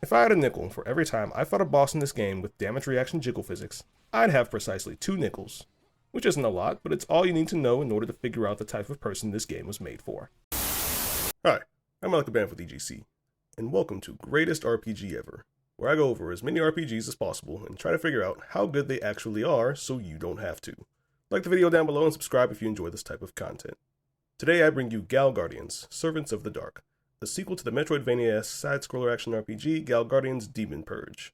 If I had a nickel for every time I fought a boss in this game with damage reaction jiggle physics, I'd have precisely 2 nickels. Which isn't a lot, but it's all you need to know in order to figure out the type of person this game was made for. Hi, I'm Alec Band with EGC, and welcome to Greatest RPG Ever, where I go over as many RPGs as possible and try to figure out how good they actually are so you don't have to. Like the video down below and subscribe if you enjoy this type of content. Today I bring you Gal Guardians, Servants of the Dark, a sequel to the Metroidvania-esque side-scroller action RPG Gal Guardians Demon Purge.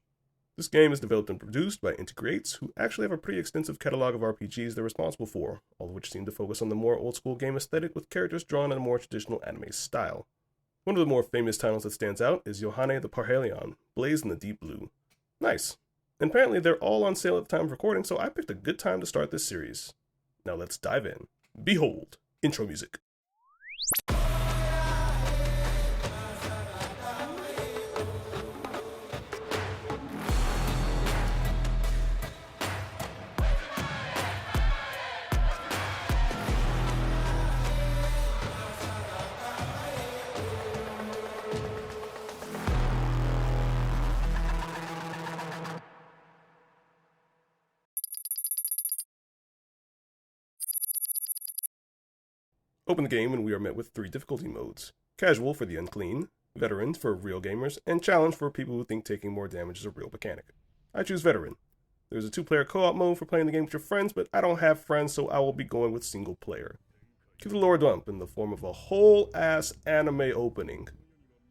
This game is developed and produced by Integrates, who actually have a pretty extensive catalog of RPGs they're responsible for, all of which seem to focus on the more old-school game aesthetic with characters drawn in a more traditional anime style. One of the more famous titles that stands out is Yohane the Parhelion, Blaze in the Deep Blue. Nice. And apparently they're all on sale at the time of recording, so I picked a good time to start this series. Now let's dive in. Behold, intro music. Open the game and we are met with 3 difficulty modes. Casual for the unclean, Veteran for real gamers, and Challenge for people who think taking more damage is a real mechanic. I choose Veteran. There's a 2-player co-op mode for playing the game with your friends, but I don't have friends, so I will be going with single player. Cue the lore dump in the form of a whole-ass anime opening.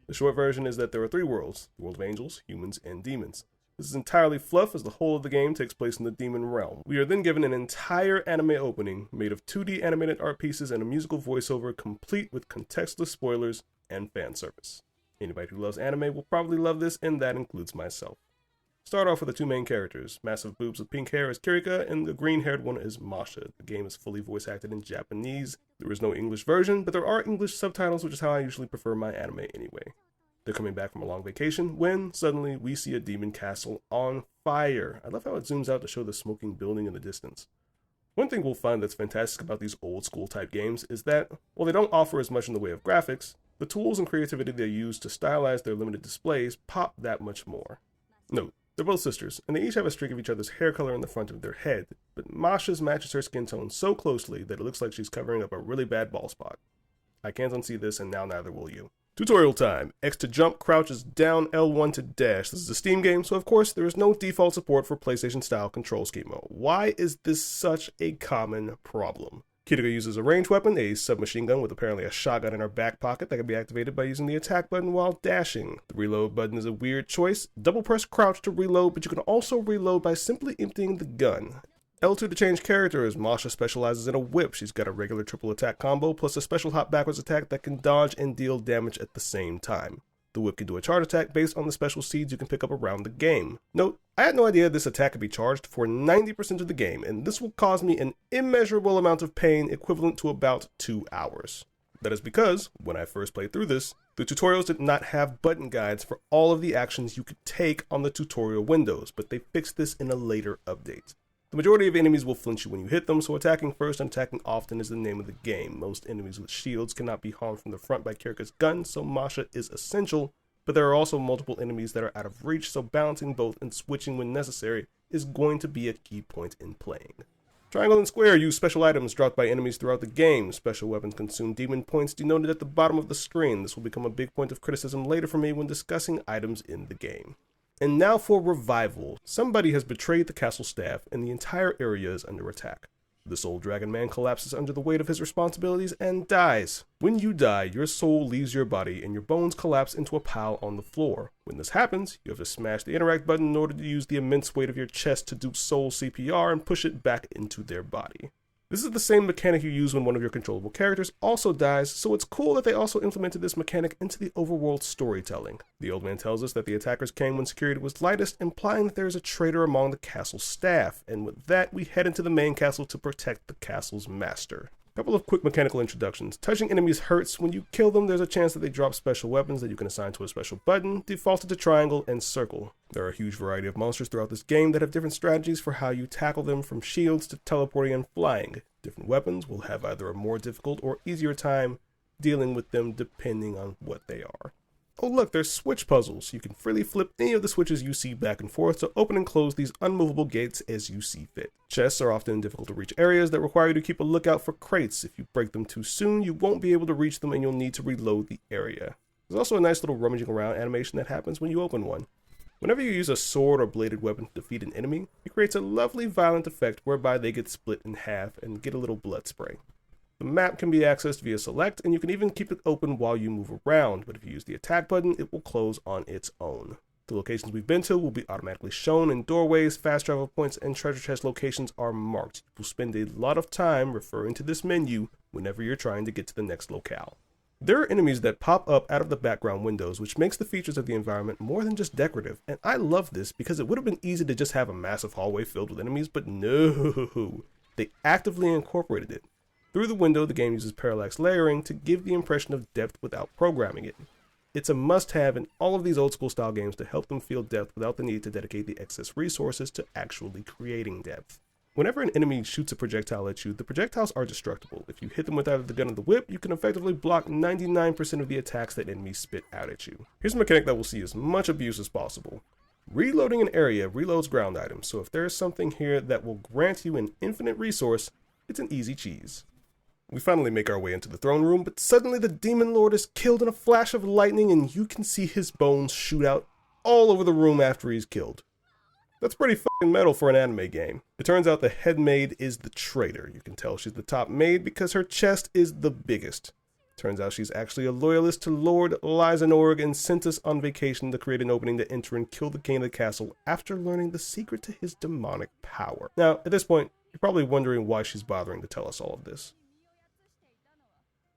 The short version is that there are 3 worlds, the world of angels, humans, and demons. This is entirely fluff as the whole of the game takes place in the demon realm. We are then given an entire anime opening made of 2D animated art pieces and a musical voiceover complete with contextless spoilers and fan service. Anybody who loves anime will probably love this, and that includes myself. Start off with the 2 main characters. Massive boobs with pink hair is Kirika, and the green-haired one is Masha. The game is fully voice acted in Japanese. There is no English version, but there are English subtitles, which is how I usually prefer my anime anyway. They're coming back from a long vacation when, suddenly, we see a demon castle on fire. I love how it zooms out to show the smoking building in the distance. One thing we'll find that's fantastic about these old-school type games is that, while they don't offer as much in the way of graphics, the tools and creativity they use to stylize their limited displays pop that much more. Note, they're both sisters, and they each have a streak of each other's hair color in the front of their head, but Masha's matches her skin tone so closely that it looks like she's covering up a really bad bald spot. I can't unsee this, and now neither will you. Tutorial time. X to jump, crouch is down, L1 to dash. This is a Steam game, so of course there is no default support for PlayStation-style control schema. Why is this such a common problem? Kirika uses a ranged weapon, a submachine gun with apparently a shotgun in her back pocket that can be activated by using the attack button while dashing. The reload button is a weird choice. Double press crouch to reload, but you can also reload by simply emptying the gun. L2 to change characters. Masha specializes in a whip. She's got a regular triple attack combo plus a special hop backwards attack that can dodge and deal damage at the same time. The whip can do a charge attack based on the special seeds you can pick up around the game. Note, I had no idea this attack could be charged for 90% of the game, and this will cause me an immeasurable amount of pain equivalent to about 2 hours. That is because, when I first played through this, the tutorials did not have button guides for all of the actions you could take on the tutorial windows, but they fixed this in a later update. The majority of enemies will flinch you when you hit them, so attacking first and attacking often is the name of the game. Most enemies with shields cannot be harmed from the front by Kirika's gun, so Masha is essential, but there are also multiple enemies that are out of reach, so balancing both and switching when necessary is going to be a key point in playing. Triangle and square use special items dropped by enemies throughout the game. Special weapons consume demon points denoted at the bottom of the screen. This will become a big point of criticism later for me when discussing items in the game. And now for revival. Somebody has betrayed the castle staff and the entire area is under attack. This old dragon man collapses under the weight of his responsibilities and dies. When you die, your soul leaves your body and your bones collapse into a pile on the floor. When this happens, you have to smash the interact button in order to use the immense weight of your chest to do soul CPR and push it back into their body. This is the same mechanic you use when one of your controllable characters also dies, so it's cool that they also implemented this mechanic into the overworld storytelling. The old man tells us that the attackers came when security was lightest, implying that there is a traitor among the castle staff, and with that we head into the main castle to protect the castle's master. Couple of quick mechanical introductions. Touching enemies hurts. When you kill them, there's a chance that they drop special weapons that you can assign to a special button, defaulted to triangle and circle. There are a huge variety of monsters throughout this game that have different strategies for how you tackle them, from shields to teleporting and flying. Different weapons will have either a more difficult or easier time dealing with them depending on what they are. Oh look, there's switch puzzles. You can freely flip any of the switches you see back and forth to open and close these unmovable gates as you see fit. Chests are often in difficult to reach areas that require you to keep a lookout for crates. If you break them too soon, you won't be able to reach them and you'll need to reload the area. There's also a nice little rummaging around animation that happens when you open one. Whenever you use a sword or bladed weapon to defeat an enemy, it creates a lovely violent effect whereby they get split in half and get a little blood spray. The map can be accessed via select, and you can even keep it open while you move around, but if you use the attack button, it will close on its own. The locations we've been to will be automatically shown, and doorways, fast travel points, and treasure chest locations are marked. You will spend a lot of time referring to this menu whenever you're trying to get to the next locale. There are enemies that pop up out of the background windows, which makes the features of the environment more than just decorative, and I love this because it would have been easy to just have a massive hallway filled with enemies, but no, they actively incorporated it. Through the window, the game uses parallax layering to give the impression of depth without programming it. It's a must-have in all of these old-school style games to help them feel depth without the need to dedicate the excess resources to actually creating depth. Whenever an enemy shoots a projectile at you, the projectiles are destructible. If you hit them with either the gun or the whip, you can effectively block 99% of the attacks that enemies spit out at you. Here's a mechanic that will see as much abuse as possible. Reloading an area reloads ground items, so if there is something here that will grant you an infinite resource, it's an easy cheese. We finally make our way into the throne room, but suddenly the demon lord is killed in a flash of lightning and you can see his bones shoot out all over the room after he's killed. That's pretty fucking metal for an anime game. It turns out the head maid is the traitor. You can tell she's the top maid because her chest is the biggest. Turns out she's actually a loyalist to Lord Lysanorg and sent us on vacation to create an opening to enter and kill the king of the castle after learning the secret to his demonic power. Now, at this point, you're probably wondering why she's bothering to tell us all of this.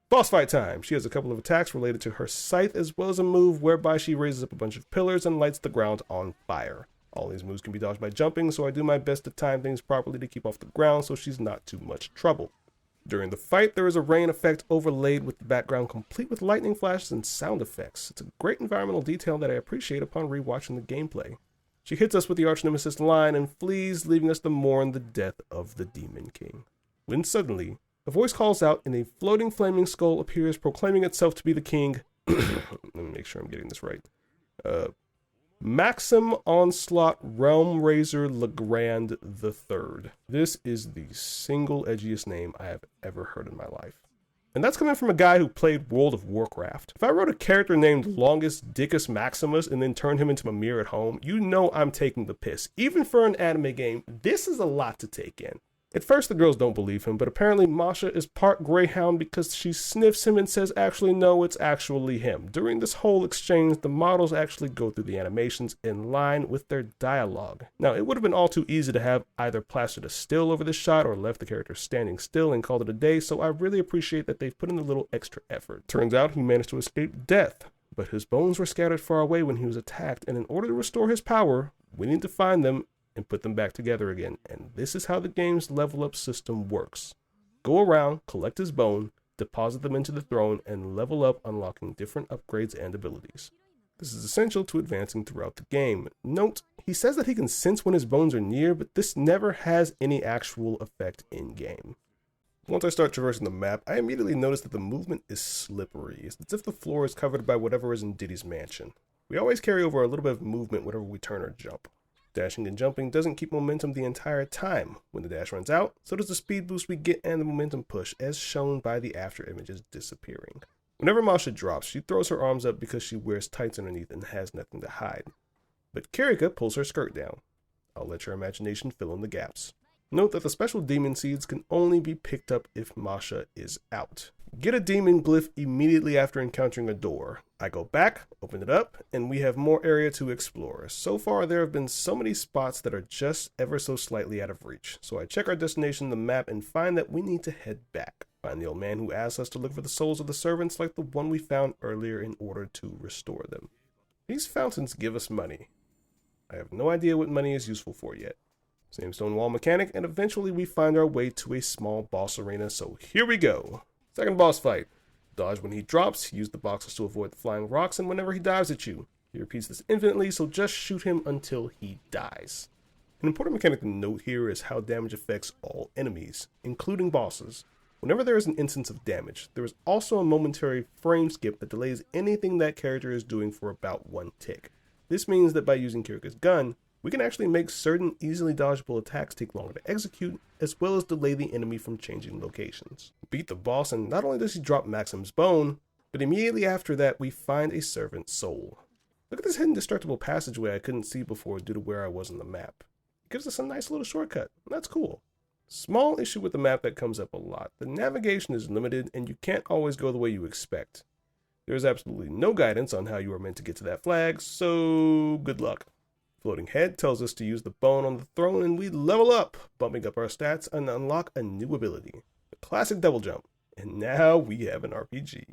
Boss fight time! She has a couple of attacks related to her scythe as well as a move whereby she raises up a bunch of pillars and lights the ground on fire. All these moves can be dodged by jumping, so I do my best to time things properly to keep off the ground so she's not too much trouble. During the fight, there is a rain effect overlaid with the background complete with lightning flashes and sound effects. It's a great environmental detail that I appreciate upon rewatching the gameplay. She hits us with the arch-nemesis line and flees, leaving us to mourn the death of the Demon King. When suddenly, a voice calls out and a floating flaming skull appears proclaiming itself to be the king. Let me make sure I'm getting this right. Maxim Onslaught Realm Razor Legrand III. This is the single edgiest name I have ever heard in my life. And that's coming from a guy who played World of Warcraft. If I wrote a character named Longest Dickus Maximus and then turned him into Mimir at home, you know I'm taking the piss. Even for an anime game, this is a lot to take in. At first, the girls don't believe him, but apparently Masha is part Greyhound because she sniffs him and says, actually, no, it's actually him. During this whole exchange, the models actually go through the animations in line with their dialogue. Now, it would have been all too easy to have either plastered a still over this shot or left the character standing still and called it a day, so I really appreciate that they've put in a little extra effort. Turns out he managed to escape death, but his bones were scattered far away when he was attacked, and in order to restore his power, we need to find them and put them back together again. And this is how the game's level up system works. Go around, collect his bone, deposit them into the throne, and level up, unlocking different upgrades and abilities. This is essential to advancing throughout the game. Note, he says that he can sense when his bones are near, but this never has any actual effect in game. Once I start traversing the map, I immediately notice that the movement is slippery. It's as if the floor is covered by whatever is in Diddy's mansion. We always carry over a little bit of movement whenever we turn or jump. Dashing and jumping doesn't keep momentum the entire time. When the dash runs out, so does the speed boost we get and the momentum push, as shown by the after images disappearing. Whenever Masha drops, she throws her arms up because she wears tights underneath and has nothing to hide. But Karika pulls her skirt down. I'll let your imagination fill in the gaps. Note that the special demon seeds can only be picked up if Masha is out. Get a demon glyph immediately after encountering a door. I go back, open it up, and we have more area to explore. So far, there have been so many spots that are just ever so slightly out of reach. So I check our destination on the map and find that we need to head back. Find the old man who asked us to look for the souls of the servants like the one we found earlier in order to restore them. These fountains give us money. I have no idea what money is useful for yet. Same stone wall mechanic, and eventually we find our way to a small boss arena, so here we go. Second boss fight. Dodge when he drops, use the boxes to avoid the flying rocks, and whenever he dives at you. He repeats this infinitely, so just shoot him until he dies. An important mechanic to note here is how damage affects all enemies, including bosses. Whenever there is an instance of damage, there is also a momentary frame skip that delays anything that character is doing for about 1 tick. This means that by using Kirika's gun, we can actually make certain easily dodgeable attacks take longer to execute, as well as delay the enemy from changing locations. Beat the boss, and not only does he drop Maxim's bone, but immediately after that we find a servant's soul. Look at this hidden destructible passageway I couldn't see before due to where I was on the map. It gives us a nice little shortcut, and that's cool. Small issue with the map that comes up a lot. The navigation is limited and you can't always go the way you expect. There is absolutely no guidance on how you are meant to get to that flag, so good luck. Floating head tells us to use the bone on the throne and we level up, bumping up our stats and unlock a new ability. The classic double jump. And now we have an RPG.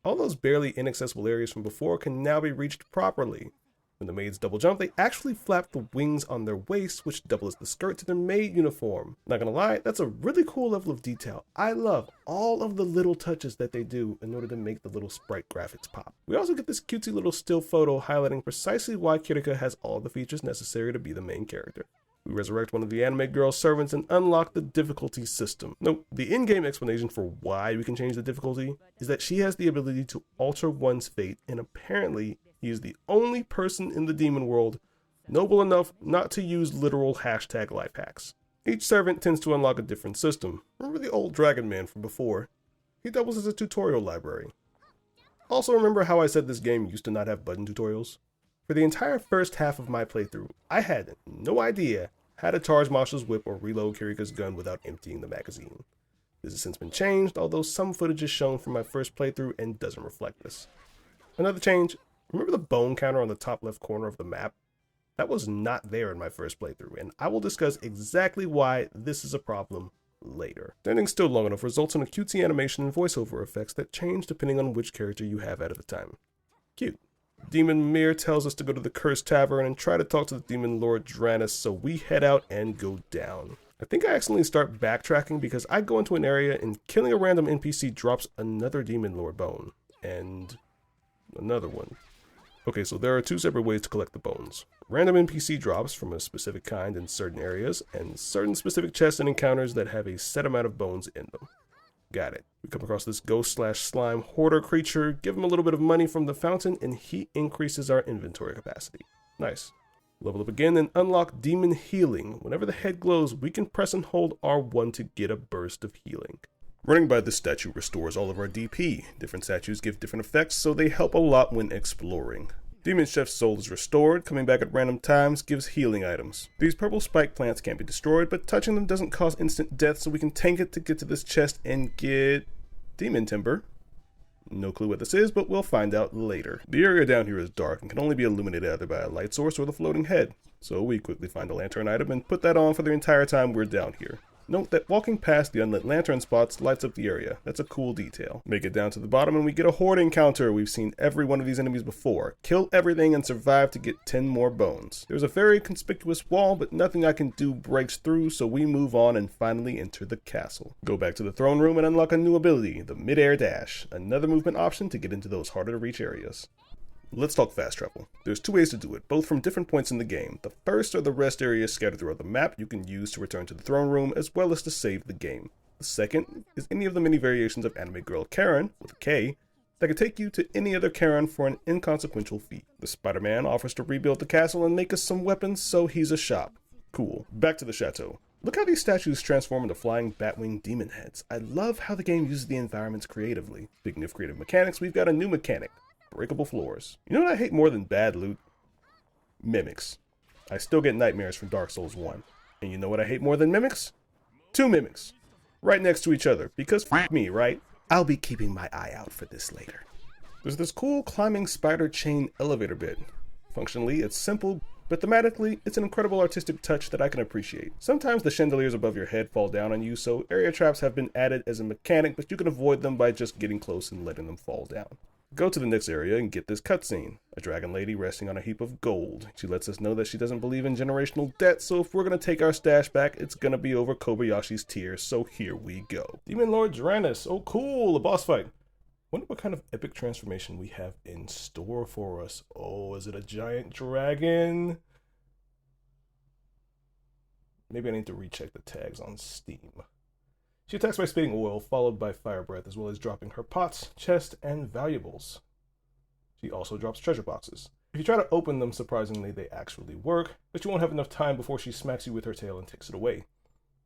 All those barely inaccessible areas from before can now be reached properly. When the maids double jump, they actually flap the wings on their waist, which doubles the skirt to their maid uniform. Not gonna lie, that's a really cool level of detail. I love all of the little touches that they do in order to make the little sprite graphics pop. We also get this cutesy little still photo highlighting precisely why Kirika has all the features necessary to be the main character. We resurrect one of the anime girl's servants and unlock the difficulty system. Nope, the in-game explanation for why we can change the difficulty is that she has the ability to alter one's fate, and apparently he is the only person in the demon world noble enough not to use literal hashtag life hacks. Each servant tends to unlock a different system. Remember the old dragon man from before? He doubles as a tutorial library. Also remember how I said this game used to not have button tutorials? For the entire first half of my playthrough, I had no idea how to charge Masha's whip or reload Kirika's gun without emptying the magazine. This has since been changed, although some footage is shown from my first playthrough and doesn't reflect this. Another change, remember the bone counter on the top left corner of the map? That was not there in my first playthrough, and I will discuss exactly why this is a problem later. Standing still long enough results in a cutesy animation and voiceover effects that change depending on which character you have at the time. Cute. Demon Mir tells us to go to the Cursed Tavern and try to talk to the Demon Lord Dranus, so we head out and go down. I think I accidentally start backtracking because I go into an area and killing a random NPC drops another Demon Lord bone. And another one. Okay, so there are 2 separate ways to collect the bones. Random NPC drops from a specific kind in certain areas, and certain specific chests and encounters that have a set amount of bones in them. Got it. We come across this ghost/slime hoarder creature, give him a little bit of money from the fountain, and he increases our inventory capacity. Nice. Level up again and unlock demon healing. Whenever the head glows, we can press and hold R1 to get a burst of healing. Running by this statue restores all of our DP. Different statues give different effects, so they help a lot when exploring. Demon Chef's soul is restored, coming back at random times gives healing items. These purple spike plants can't be destroyed, but touching them doesn't cause instant death, so we can tank it to get to this chest and get demon timber. No clue what this is, but we'll find out later. The area down here is dark and can only be illuminated either by a light source or the floating head, so we quickly find a lantern item and put that on for the entire time we're down here. Note that walking past the unlit lantern spots lights up the area. That's a cool detail. Make it down to the bottom and we get a horde encounter. We've seen every one of these enemies before. Kill everything and survive to get 10 more bones. There's a very conspicuous wall, but nothing I can do breaks through, so we move on and finally enter the castle. Go back to the throne room and unlock a new ability, the mid-air dash. Another movement option to get into those harder to reach areas. Let's talk fast travel. There's 2 ways to do it, both from different points in the game. The first are the rest areas scattered throughout the map you can use to return to the throne room as well as to save the game. The second is any of the many variations of anime girl Karen, with a K, that can take you to any other Karen for an inconsequential fee. The Spider-Man offers to rebuild the castle and make us some weapons, so he's a shop. Cool. Back to the chateau. Look how these statues transform into flying batwing demon heads. I love how the game uses the environments creatively. Speaking of creative mechanics, we've got a new mechanic. Breakable floors. You know what I hate more than bad loot? Mimics. I still get nightmares from Dark Souls 1. And you know what I hate more than mimics? 2 mimics. Right next to each other. Because f*** me, right? I'll be keeping my eye out for this later. There's this cool climbing spider chain elevator bit. Functionally, it's simple, but thematically, it's an incredible artistic touch that I can appreciate. Sometimes the chandeliers above your head fall down on you, so area traps have been added as a mechanic, but you can avoid them by just getting close and letting them fall down. Go to the next area and get this cutscene. A dragon lady resting on a heap of gold. She lets us know that she doesn't believe in generational debt, so if we're gonna take our stash back, it's gonna be over Kobayashi's tears, so here we go. Demon Lord Dranus. Oh cool, a boss fight. Wonder what kind of epic transformation we have in store for us. Oh, is it a giant dragon? Maybe I need to recheck the tags on Steam. She attacks by spitting oil, followed by fire breath, as well as dropping her pots, chest, and valuables. She also drops treasure boxes. If you try to open them, surprisingly, they actually work, but you won't have enough time before she smacks you with her tail and takes it away.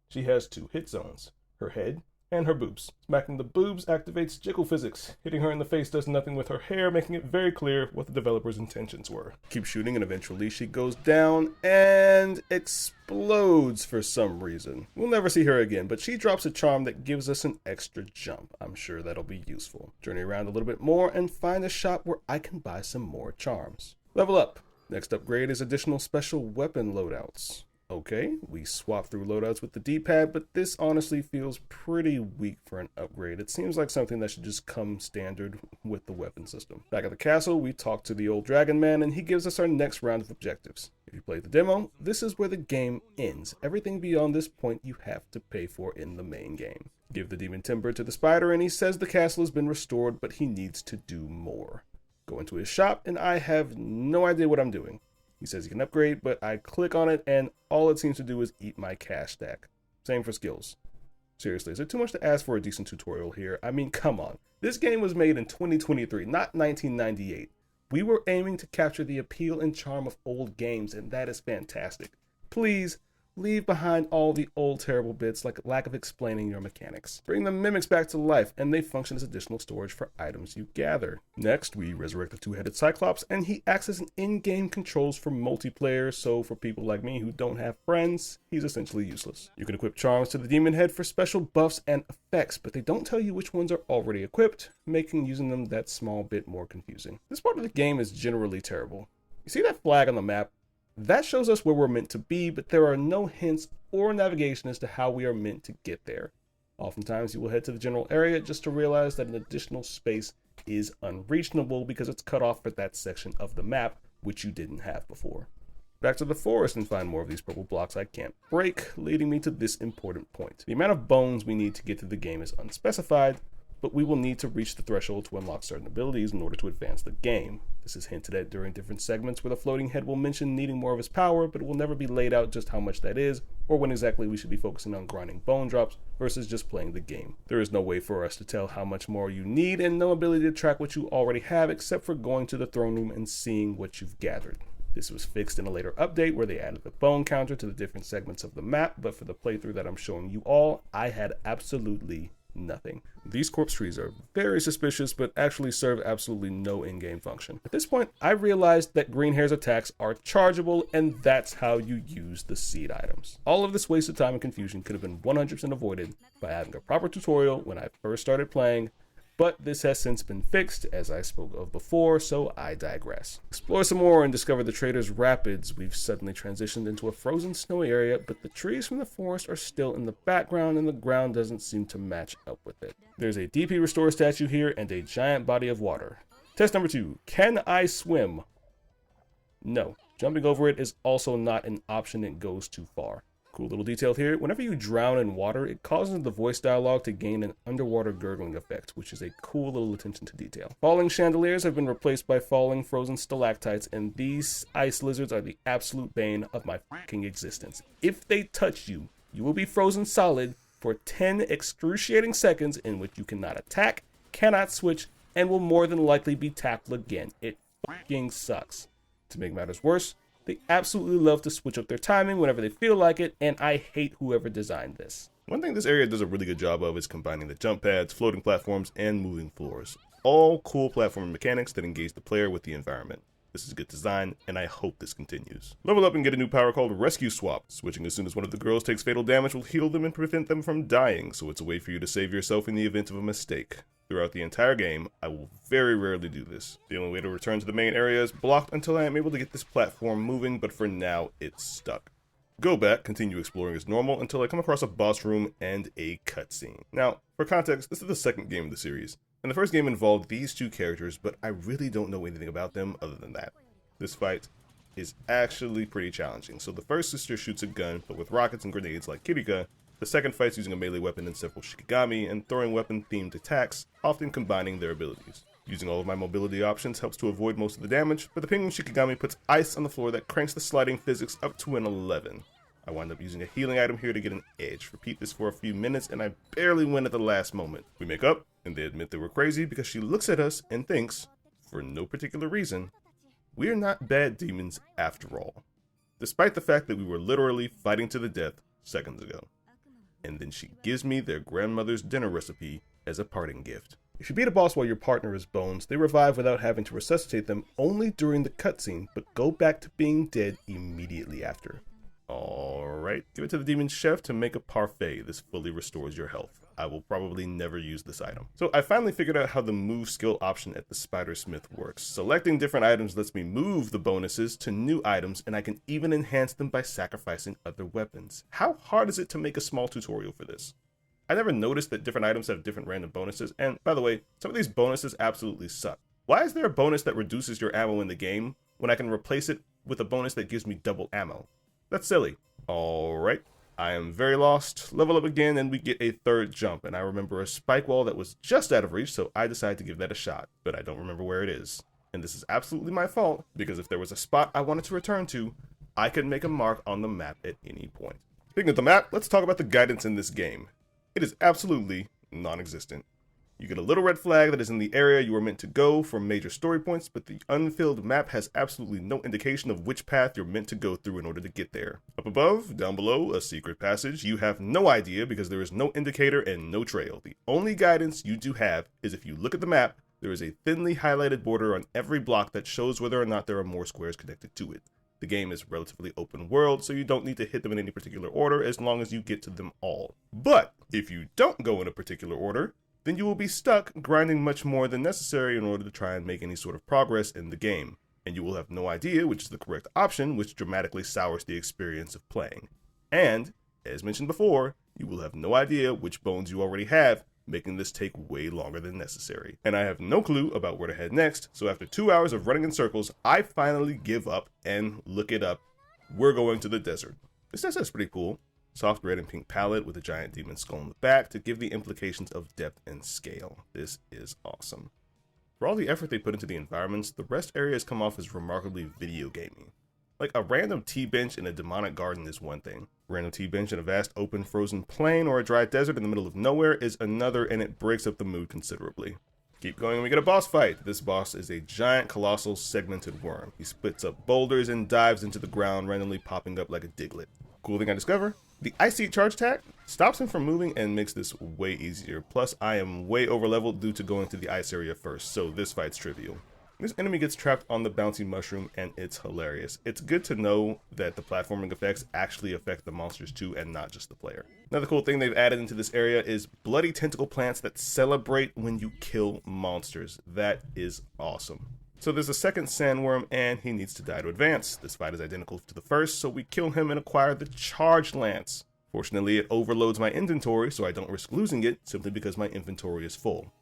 She has 2 hit zones, her head and her boobs. Smacking the boobs activates jiggle physics. Hitting her in the face does nothing with her hair, making it very clear what the developer's intentions were. Keep shooting and eventually she goes down and explodes for some reason. We'll never see her again, but she drops a charm that gives us an extra jump. I'm sure that'll be useful. Journey around a little bit more and find a shop where I can buy some more charms. Level up. Next upgrade is additional special weapon loadouts. Okay, we swap through loadouts with the D-pad, but this honestly feels pretty weak for an upgrade. It seems like something that should just come standard with the weapon system. Back at the castle, we talk to the old dragon man, and he gives us our next round of objectives. If you play the demo, this is where the game ends. Everything beyond this point you have to pay for in the main game. Give the demon timber to the spider, and he says the castle has been restored, but he needs to do more. Go into his shop, and I have no idea what I'm doing. He says he can upgrade, but I click on it and all it seems to do is eat my cash stack. Same for skills. Seriously, is it too much to ask for a decent tutorial here? I mean, come on. This game was made in 2023, not 1998. We were aiming to capture the appeal and charm of old games, and that is fantastic. Please, leave behind all the old terrible bits like lack of explaining your mechanics. Bring the mimics back to life, and they function as additional storage for items you gather. Next, we resurrect the 2-headed Cyclops, and he acts as an in-game controls for multiplayer, so for people like me who don't have friends, he's essentially useless. You can equip charms to the demon head for special buffs and effects, but they don't tell you which ones are already equipped, making using them that small bit more confusing. This part of the game is generally terrible. You see that flag on the map? That shows us where we're meant to be, but there are no hints or navigation as to how we are meant to get there. Oftentimes you will head to the general area just to realize that an additional space is unreachable because it's cut off for that section of the map, which you didn't have before. Back to the forest and find more of these purple blocks I can't break, leading me to this important point. The amount of bones we need to get through the game is unspecified, but we will need to reach the threshold to unlock certain abilities in order to advance the game. This is hinted at during different segments where the floating head will mention needing more of his power, but it will never be laid out just how much that is, or when exactly we should be focusing on grinding bone drops versus just playing the game. There is no way for us to tell how much more you need, and no ability to track what you already have except for going to the throne room and seeing what you've gathered. This was fixed in a later update where they added the bone counter to the different segments of the map, but for the playthrough that I'm showing you all, I had absolutely nothing. These corpse trees are very suspicious, but actually serve absolutely no in-game function. At this point, I realized that green hair's attacks are chargeable, and that's how you use the seed items. All of this wasted time and confusion could have been 100% avoided by having a proper tutorial when I first started playing, but this has since been fixed, as I spoke of before, so I digress. Explore some more and discover the Trader's Rapids. We've suddenly transitioned into a frozen snowy area, but the trees from the forest are still in the background and the ground doesn't seem to match up with it. There's a DP Restore statue here and a giant body of water. Test number 2, can I swim? No. Jumping over it is also not an option, it goes too far. Cool little detail here, whenever you drown in water, it causes the voice dialogue to gain an underwater gurgling effect, which is a cool little attention to detail. Falling chandeliers have been replaced by falling frozen stalactites, and these ice lizards are the absolute bane of my fucking existence. If they touch you, you will be frozen solid for 10 excruciating seconds in which you cannot attack, cannot switch, and will more than likely be tackled again. It fucking sucks. To make matters worse, they absolutely love to switch up their timing whenever they feel like it, and I hate whoever designed this. One thing this area does a really good job of is combining the jump pads, floating platforms, and moving floors. All cool platforming mechanics that engage the player with the environment. This is good design, and I hope this continues. Level up and get a new power called Rescue Swap. Switching as soon as one of the girls takes fatal damage will heal them and prevent them from dying, so it's a way for you to save yourself in the event of a mistake. Throughout the entire game, I will very rarely do this. The only way to return to the main area is blocked until I am able to get this platform moving, but for now, it's stuck. Go back, continue exploring as normal until I come across a boss room and a cutscene. Now, for context, this is the second game of the series, and the first game involved these two characters, but I really don't know anything about them other than that. This fight is actually pretty challenging. So the first sister shoots a gun, but with rockets and grenades like Kirika. The second fights using a melee weapon and several shikigami and throwing weapon-themed attacks, often combining their abilities. Using all of my mobility options helps to avoid most of the damage, but the penguin shikigami puts ice on the floor that cranks the sliding physics up to an 11. I wind up using a healing item here to get an edge. Repeat this for a few minutes, and I barely win at the last moment. We make up, and they admit they were crazy because she looks at us and thinks, for no particular reason, we are not bad demons after all. Despite the fact that we were literally fighting to the death seconds ago. And then she gives me their grandmother's dinner recipe as a parting gift. If you beat a boss while your partner is bones, they revive without having to resuscitate them only during the cutscene, but go back to being dead immediately after. Alright, give it to the demon chef to make a parfait. This fully restores your health. I will probably never use this item. So I finally figured out how the move skill option at the Spidersmith works. Selecting different items lets me move the bonuses to new items, and I can even enhance them by sacrificing other weapons. How hard is it to make a small tutorial for this? I never noticed that different items have different random bonuses, and by the way, some of these bonuses absolutely suck. Why is there a bonus that reduces your ammo in the game when I can replace it with a bonus that gives me double ammo? That's silly. Alright, I am very lost. Level up again and we get a third jump, and I remember a spike wall that was just out of reach, so I decided to give that a shot, but I don't remember where it is. And this is absolutely my fault, because if there was a spot I wanted to return to, I could make a mark on the map at any point. Speaking of the map, let's talk about the guidance in this game. It is absolutely non-existent. You get a little red flag that is in the area you are meant to go for major story points, but the unfilled map has absolutely no indication of which path you're meant to go through in order to get there. Up above, down below, a secret passage. You have no idea because there is no indicator and no trail. The only guidance you do have is if you look at the map, there is a thinly highlighted border on every block that shows whether or not there are more squares connected to it. The game is relatively open world, so you don't need to hit them in any particular order as long as you get to them all. But if you don't go in a particular order, then you will be stuck grinding much more than necessary in order to try and make any sort of progress in the game. And you will have no idea which is the correct option, which dramatically sours the experience of playing. And, as mentioned before, you will have no idea which bones you already have, making this take way longer than necessary. And I have no clue about where to head next, so after 2 hours of running in circles, I finally give up and look it up. We're going to the desert. This is pretty cool. Soft red and pink palette with a giant demon skull in the back to give the implications of depth and scale. This is awesome. For all the effort they put into the environments, the rest areas come off as remarkably video gamey. Like a random T-bench in a demonic garden is one thing. A random T-bench in a vast open frozen plain or a dry desert in the middle of nowhere is another, and it breaks up the mood considerably. Keep going and we get a boss fight. This boss is a giant, colossal, segmented worm. He splits up boulders and dives into the ground, randomly popping up like a diglet. Cool thing I discover, the Icy Charge attack stops him from moving and makes this way easier. Plus, I am way over leveled due to going to the ice area first, so this fight's trivial. This enemy gets trapped on the bouncy mushroom and it's hilarious. It's good to know that the platforming effects actually affect the monsters too and not just the player. Another cool thing they've added into this area is bloody tentacle plants that celebrate when you kill monsters. That is awesome. So there's a second sandworm and he needs to die to advance. This fight is identical to the first, so we kill him and acquire the Charge Lance. Fortunately, it overloads my inventory, so I don't risk losing it simply because my inventory is full.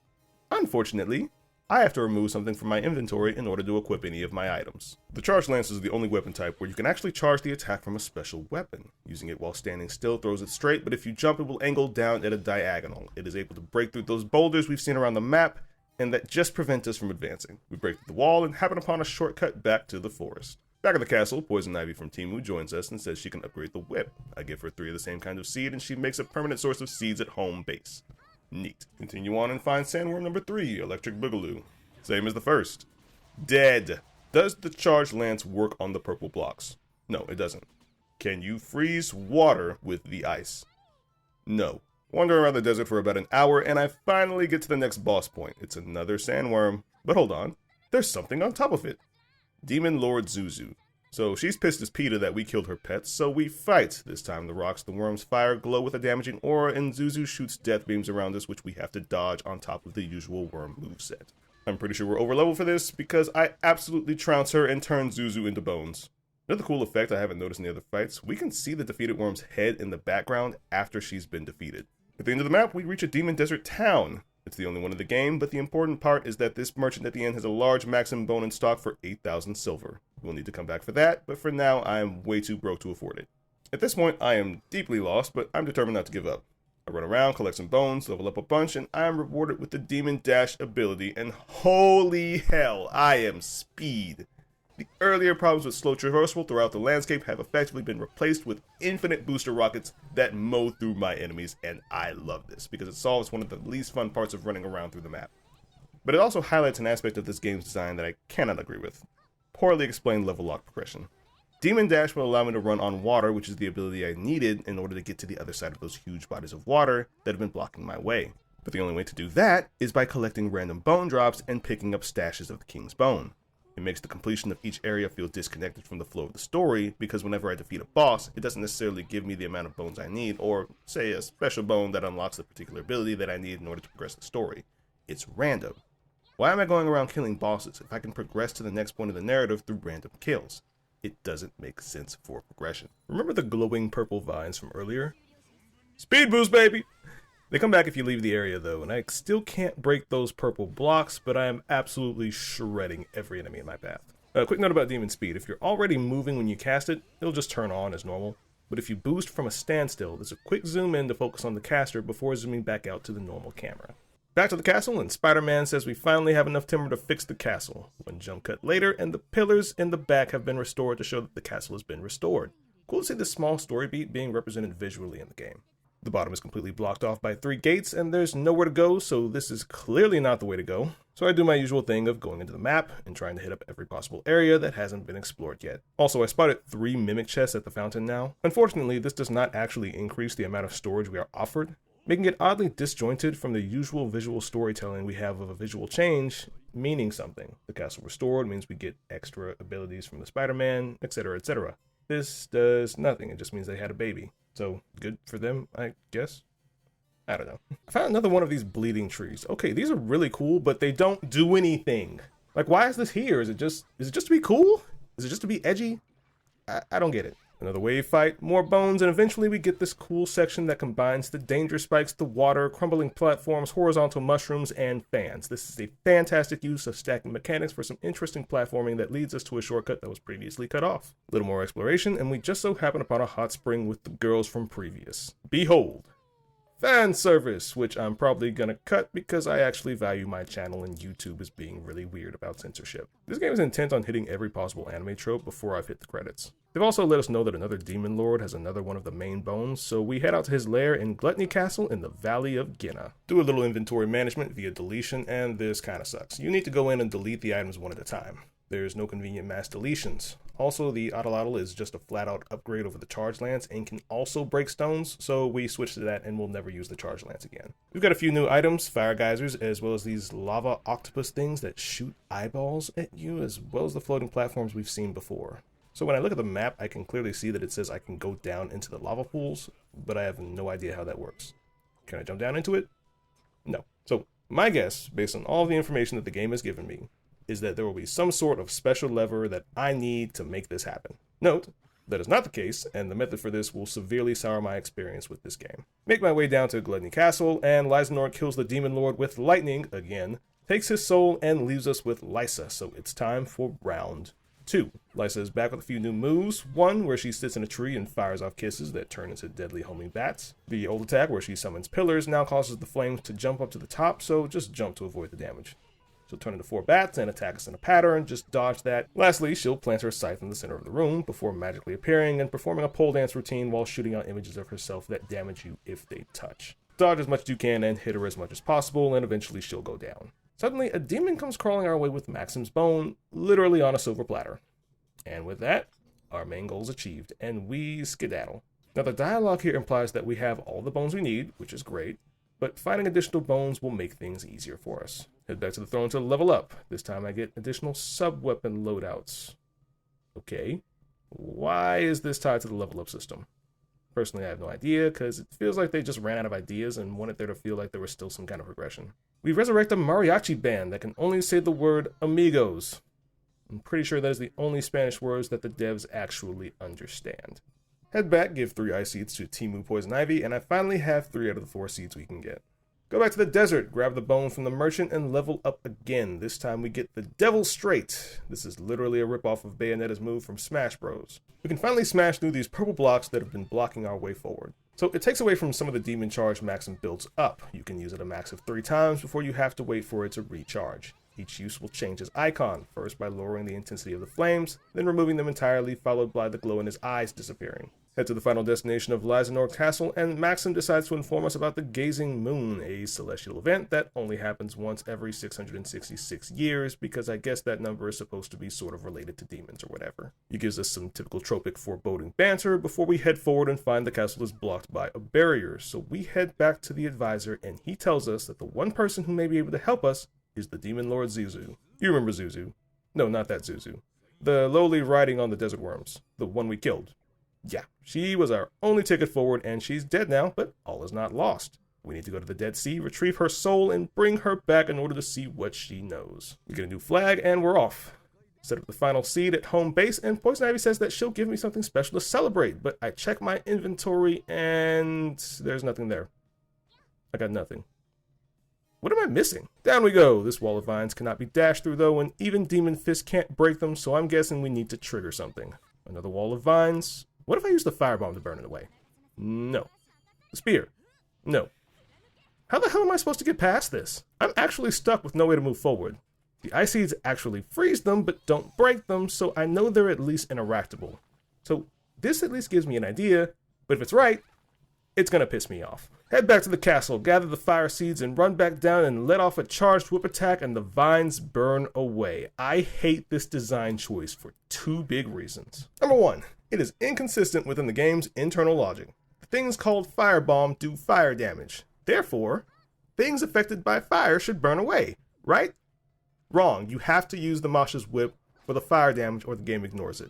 Unfortunately, I have to remove something from my inventory in order to equip any of my items. The Charge Lance is the only weapon type where you can actually charge the attack from a special weapon. Using it while standing still throws it straight, but if you jump it will angle down at a diagonal. It is able to break through those boulders we've seen around the map, and that just prevent us from advancing. We break through the wall and happen upon a shortcut back to the forest. Back at the castle, Poison Ivy from Timu joins us and says she can upgrade the whip. I give her 3 of the same kind of seed and she makes a permanent source of seeds at home base. Neat. Continue on and find sandworm number 3, Electric Boogaloo. Same as the first. Dead. Does the Charge Lance work on the purple blocks? No, it doesn't. Can you freeze water with the ice? No. Wander around the desert for about an hour, and I finally get to the next boss point. It's another sandworm. But hold on, there's something on top of it. Demon Lord Zuzu. So she's pissed as PETA that we killed her pets, so we fight. This time the rocks the worm's fire glow with a damaging aura, and Zuzu shoots death beams around us, which we have to dodge on top of the usual worm moveset. I'm pretty sure we're over level for this, because I absolutely trounce her and turn Zuzu into bones. Another cool effect I haven't noticed in the other fights, we can see the defeated worm's head in the background after she's been defeated. At the end of the map, we reach a demon desert town. It's the only one in the game, but the important part is that this merchant at the end has a large maximum bone in stock for 8,000 silver. We'll need to come back for that, but for now, I am way too broke to afford it. At this point, I am deeply lost, but I'm determined not to give up. I run around, collect some bones, level up a bunch, and I am rewarded with the Demon Dash ability, and holy hell, I am speed. The earlier problems with slow traversal throughout the landscape have effectively been replaced with infinite booster rockets that mow through my enemies, and I love this because it solves one of the least fun parts of running around through the map. But it also highlights an aspect of this game's design that I cannot agree with: poorly explained level lock progression. Demon Dash will allow me to run on water, which is the ability I needed in order to get to the other side of those huge bodies of water that have been blocking my way. But the only way to do that is by collecting random bone drops and picking up stashes of the King's Bone. It makes the completion of each area feel disconnected from the flow of the story, because whenever I defeat a boss, it doesn't necessarily give me the amount of bones I need, or say a special bone that unlocks the particular ability that I need in order to progress the story. It's random. Why am I going around killing bosses if I can progress to the next point of the narrative through random kills? It doesn't make sense for progression. Remember the glowing purple vines from earlier? Speed boost, baby! They come back if you leave the area though, and I still can't break those purple blocks, but I am absolutely shredding every enemy in my path. A quick note about demon speed: if you're already moving when you cast it, it'll just turn on as normal. But if you boost from a standstill, there's a quick zoom in to focus on the caster before zooming back out to the normal camera. Back to the castle, and Spider-Man says we finally have enough timber to fix the castle. One jump cut later, and the pillars in the back have been restored to show that the castle has been restored. Cool to see this small story beat being represented visually in the game. The bottom is completely blocked off by 3 gates, and there's nowhere to go, so this is clearly not the way to go. So I do my usual thing of going into the map and trying to hit up every possible area that hasn't been explored yet. Also, I spotted 3 mimic chests at the fountain now. Unfortunately, this does not actually increase the amount of storage we are offered, making it oddly disjointed from the usual visual storytelling we have of a visual change meaning something. The castle restored means we get extra abilities from the Spider-Man, etc., etc. This does nothing, it just means they had a baby. So, good for them, I guess? I don't know. I found another one of these bleeding trees. Okay, these are really cool, but they don't do anything. Like, why is this here? Is it just to be cool? Is it just to be edgy? I don't get it. Another wave fight, more bones, and eventually we get this cool section that combines the danger spikes, the water, crumbling platforms, horizontal mushrooms, and fans. This is a fantastic use of stacking mechanics for some interesting platforming that leads us to a shortcut that was previously cut off. A little more exploration, and we just so happen upon a hot spring with the girls from previous. Behold! Fan service, which I'm probably gonna cut because I actually value my channel and YouTube as being really weird about censorship. This game is intent on hitting every possible anime trope before I've hit the credits. They've also let us know that another demon lord has another one of the main bones, so we head out to his lair in Gluttony Castle in the Valley of Ginna. Do a little inventory management via deletion, and this kinda sucks. You need to go in and delete the items one at a time. There's no convenient mass deletions. Also, the Atlatl is just a flat-out upgrade over the Charge Lance and can also break stones, so we switched to that and we'll never use the Charge Lance again. We've got a few new items, fire geysers, as well as these lava octopus things that shoot eyeballs at you, as well as the floating platforms we've seen before. So when I look at the map, I can clearly see that it says I can go down into the lava pools, but I have no idea how that works. Can I jump down into it? No. So my guess, based on all the information that the game has given me, is that there will be some sort of special lever that I need to make this happen. Note, that is not the case, and the method for this will severely sour my experience with this game. Make my way down to Gluttony Castle, and Lysanor kills the Demon Lord with lightning again, takes his soul, and leaves us with Lysa, so it's time for round 2. Lysa is back with a few new moves. One, where she sits in a tree and fires off kisses that turn into deadly homing bats. The old attack, where she summons pillars, now causes the flames to jump up to the top, so just jump to avoid the damage. She'll turn into 4 bats and attack us in a pattern, just dodge that. Lastly, she'll plant her scythe in the center of the room before magically appearing and performing a pole dance routine while shooting out images of herself that damage you if they touch. Dodge as much as you can and hit her as much as possible, and eventually she'll go down. Suddenly, a demon comes crawling our way with Maxim's bone, literally on a silver platter. And with that, our main goal is achieved, and we skedaddle. Now the dialogue here implies that we have all the bones we need, which is great, but finding additional bones will make things easier for us. Head back to the throne to level up. This time I get additional sub-weapon loadouts. Okay. Why is this tied to the level up system? Personally, I have no idea, because it feels like they just ran out of ideas and wanted there to feel like there was still some kind of progression. We resurrect a mariachi band that can only say the word amigos. I'm pretty sure that is the only Spanish words that the devs actually understand. Head back, give 3 ice seeds to Timu Poison Ivy, and I finally have 3 out of the 4 seeds we can get. Go back to the desert, grab the bone from the merchant, and level up again. This time we get the Devil Straight. This is literally a ripoff of Bayonetta's move from Smash Bros. We can finally smash through these purple blocks that have been blocking our way forward. So it takes away from some of the demon charge Maxim builds up. You can use it a max of 3 times before you have to wait for it to recharge. Each use will change his icon, first by lowering the intensity of the flames, then removing them entirely, followed by the glow in his eyes disappearing. Head to the final destination of Lysanor Castle, and Maxim decides to inform us about the Gazing Moon, a celestial event that only happens once every 666 years, because I guess that number is supposed to be sort of related to demons or whatever. He gives us some typical tropic foreboding banter before we head forward and find the castle is blocked by a barrier, so we head back to the advisor, and he tells us that the one person who may be able to help us is the Demon Lord Zuzu. You remember Zuzu. No, not that Zuzu. The lowly riding on the desert worms. The one we killed. Yeah, she was our only ticket forward, and she's dead now, but all is not lost. We need to go to the Dead Sea, retrieve her soul, and bring her back in order to see what she knows. We get a new flag, and we're off. Set up the final seed at home base, and Poison Ivy says that she'll give me something special to celebrate, but I check my inventory, and there's nothing there. I got nothing. What am I missing? Down we go. This wall of vines cannot be dashed through, though, and even Demon Fist can't break them, so I'm guessing we need to trigger something. Another wall of vines. What if I use the firebomb to burn it away? No. The spear? No. How the hell am I supposed to get past this? I'm actually stuck with no way to move forward. The ice seeds actually freeze them, but don't break them, so I know they're at least interactable. So this at least gives me an idea, but if it's right, it's gonna piss me off. Head back to the castle, gather the fire seeds, and run back down and let off a charged whip attack, and the vines burn away. I hate this design choice for two big reasons. Number one, it is inconsistent within the game's internal logic. The things called firebomb do fire damage. Therefore, things affected by fire should burn away, right? Wrong. You have to use the Masha's whip for the fire damage or the game ignores it.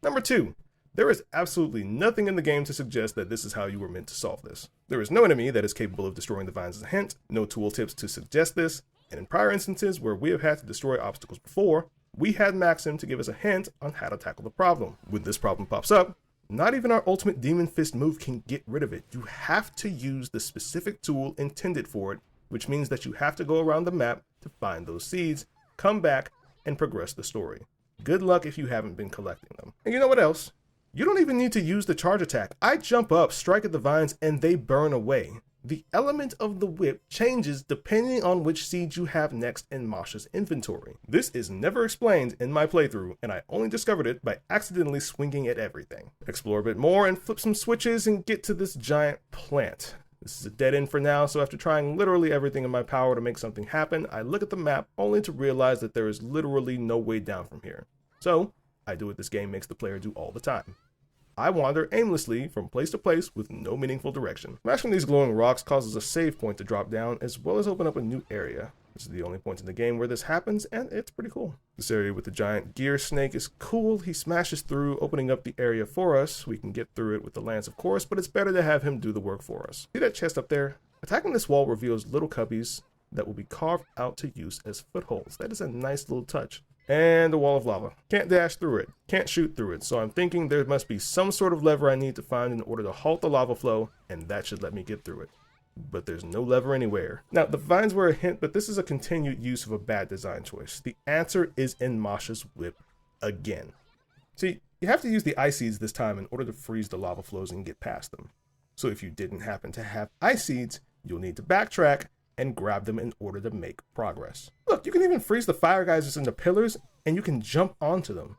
Number two, there is absolutely nothing in the game to suggest that this is how you were meant to solve this. There is no enemy that is capable of destroying the vines as a hint, no tooltips to suggest this, and in prior instances where we have had to destroy obstacles before, we had Maxim to give us a hint on how to tackle the problem. When this problem pops up, not even our ultimate Demon Fist move can get rid of it. You have to use the specific tool intended for it, which means that you have to go around the map to find those seeds, come back, and progress the story. Good luck if you haven't been collecting them. And you know what else? You don't even need to use the charge attack. I jump up, strike at the vines, and they burn away. The element of the whip changes depending on which seeds you have next in Masha's inventory. This is never explained in my playthrough, and I only discovered it by accidentally swinging at everything. Explore a bit more and flip some switches and get to this giant plant. This is a dead end for now, so after trying literally everything in my power to make something happen, I look at the map only to realize that there is literally no way down from here. So, I do what this game makes the player do all the time. I wander aimlessly from place to place with no meaningful direction. Smashing these glowing rocks causes a save point to drop down, as well as open up a new area. This is the only point in the game where this happens, and it's pretty cool. This area with the giant gear snake is cool. He smashes through, opening up the area for us. We can get through it with the lance, of course, but it's better to have him do the work for us. See that chest up there? Attacking this wall reveals little cubbies that will be carved out to use as footholds. That is a nice little touch. And a wall of lava. Can't dash through it. Can't shoot through it. So I'm thinking there must be some sort of lever I need to find in order to halt the lava flow, and that should let me get through it. But there's no lever anywhere. Now, the vines were a hint, but this is a continued use of a bad design choice. The answer is in Masha's whip again. See, you have to use the ice seeds this time in order to freeze the lava flows and get past them. So if you didn't happen to have ice seeds, you'll need to backtrack and grab them in order to make progress. Look, you can even freeze the fire geysers into pillars, and you can jump onto them.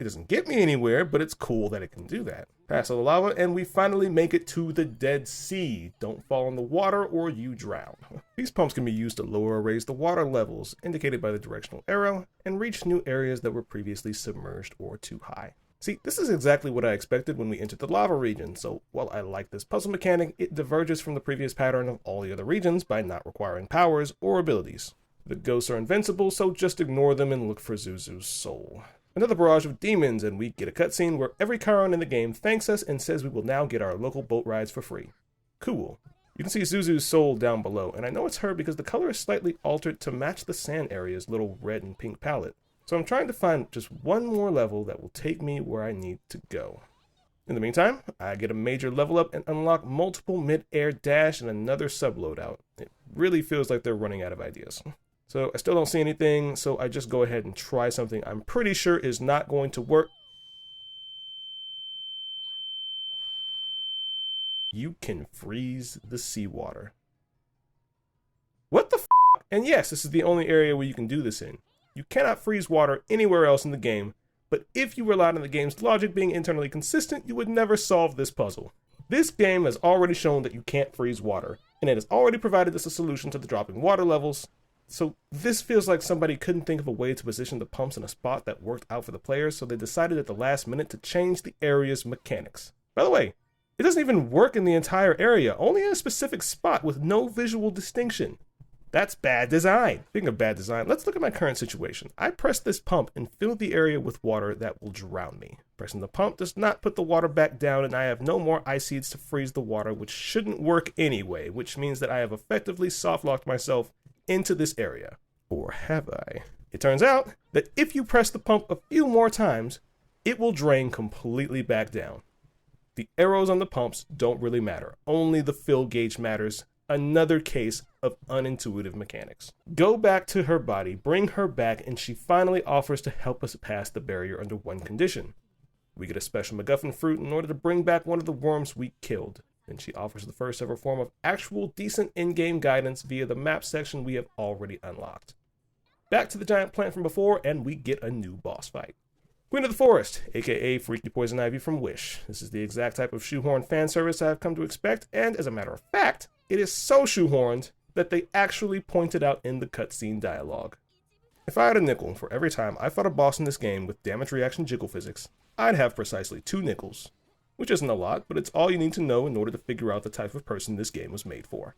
It doesn't get me anywhere, but it's cool that it can do that. Pass all the lava, and we finally make it to the Dead Sea. Don't fall in the water or you drown. These pumps can be used to lower or raise the water levels, indicated by the directional arrow, and reach new areas that were previously submerged or too high. See, this is exactly what I expected when we entered the lava region, so while I like this puzzle mechanic, it diverges from the previous pattern of all the other regions by not requiring powers or abilities. The ghosts are invincible, so just ignore them and look for Zuzu's soul. Another barrage of demons, and we get a cutscene where every Charon in the game thanks us and says we will now get our local boat rides for free. Cool. You can see Zuzu's soul down below, and I know it's her because the color is slightly altered to match the sand area's little red and pink palette. So I'm trying to find just one more level that will take me where I need to go. In the meantime, I get a major level up and unlock multiple mid-air dash and another sub-loadout. It really feels like they're running out of ideas. So I still don't see anything, so I just go ahead and try something I'm pretty sure is not going to work. You can freeze the seawater. What the f*** And yes, this is the only area where you can do this in. You cannot freeze water anywhere else in the game, but if you relied on the game's logic being internally consistent, you would never solve this puzzle. This game has already shown that you can't freeze water, and it has already provided us a solution to the dropping water levels. So this feels like somebody couldn't think of a way to position the pumps in a spot that worked out for the players, so they decided at the last minute to change the area's mechanics. By the way, it doesn't even work in the entire area, only in a specific spot with no visual distinction. That's bad design. Speaking of bad design, let's look at my current situation. I press this pump and fill the area with water that will drown me. Pressing the pump does not put the water back down, and I have no more ice seeds to freeze the water, which shouldn't work anyway, which means that I have effectively soft-locked myself into this area. Or have I? It turns out that if you press the pump a few more times, it will drain completely back down. The arrows on the pumps don't really matter. Only the fill gauge matters. Another case of unintuitive mechanics. Go back to her body, bring her back, and she finally offers to help us pass the barrier under one condition. We get a special MacGuffin fruit in order to bring back one of the worms we killed. And she offers the first ever form of actual decent in-game guidance via the map section we have already unlocked. Back to the giant plant from before, and we get a new boss fight. Queen of the Forest, aka Freaky Poison Ivy from Wish. This is the exact type of shoehorn fan service I have come to expect, and as a matter of fact, it is so shoehorned that they actually pointed out in the cutscene dialogue. If I had a nickel for every time I fought a boss in this game with damage reaction jiggle physics, I'd have precisely 2 nickels. Which isn't a lot, but it's all you need to know in order to figure out the type of person this game was made for.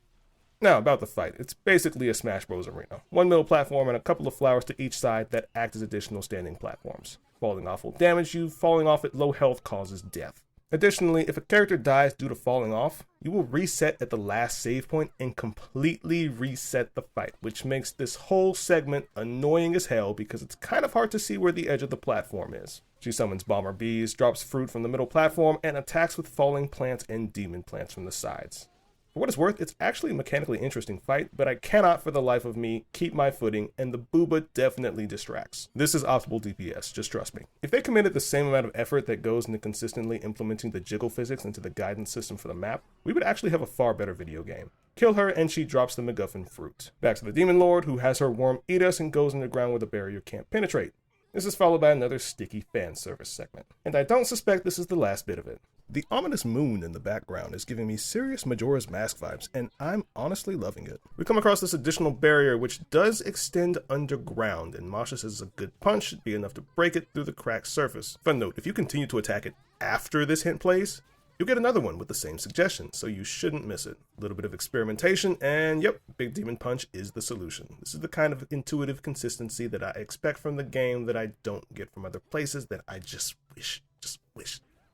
Now, about the fight, it's basically a Smash Bros. Arena. One middle platform and a couple of flowers to each side that act as additional standing platforms. Falling off will damage you, falling off at low health causes death. Additionally, if a character dies due to falling off, you will reset at the last save point and completely reset the fight, which makes this whole segment annoying as hell because it's kind of hard to see where the edge of the platform is. She summons bomber bees, drops fruit from the middle platform, and attacks with falling plants and demon plants from the sides. For what it's worth, it's actually a mechanically interesting fight, but I cannot for the life of me keep my footing, and the booba definitely distracts. This is optimal DPS, just trust me. If they committed the same amount of effort that goes into consistently implementing the jiggle physics into the guidance system for the map, we would actually have a far better video game. Kill her and she drops the MacGuffin fruit. Back to the Demon Lord, who has her worm eat us and goes underground where the barrier can't penetrate. This is followed by another sticky fan service segment. And I don't suspect this is the last bit of it. The ominous moon in the background is giving me serious Majora's Mask vibes, and I'm honestly loving it. We come across this additional barrier which does extend underground, and Masha says a good punch should be enough to break it through the cracked surface. Fun note, if you continue to attack it after this hint plays, you'll get another one with the same suggestion, so you shouldn't miss it. A little bit of experimentation, and yep, Big Demon Punch is the solution. This is the kind of intuitive consistency that I expect from the game that I don't get from other places that I just wish